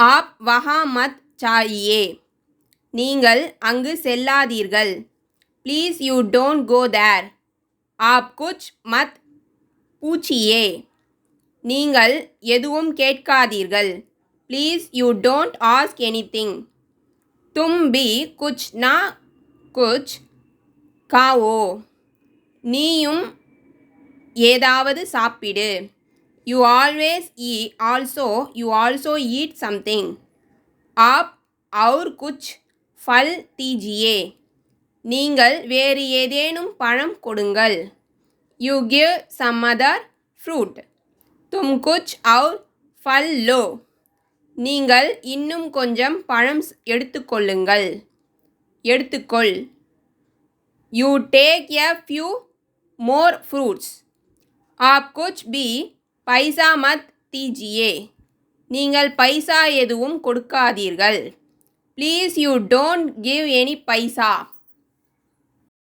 आप वहाँ मत जाइए. நீங்கள் அங்கு செல்லாதீர்கள். Please you don't go there. आप कुछ मत पूछिए. நீங்கள் எதுவும் கேட்காதீர்கள். Please you don't ask anything. तुम भी कुछ ना कुछ खाओ. நீயும் ஏதாவது சாப்பிடு. You always eat you also eat something. आप और कुछ फल दीजिए. நீங்கள் வேறு ஏதேனும் பழம் கொடுங்கள். You give some other fruit. तुम कुछ और फल लो. நீங்கள் இன்னும் கொஞ்சம் பழம் எடுத்துக்கொள். You take a few more fruits. आप कुछ भी पैसा मत दीजिए. நீங்கள் பைசா எதுவும் கொடுக்காதீர்கள். Please you don't give any paisa.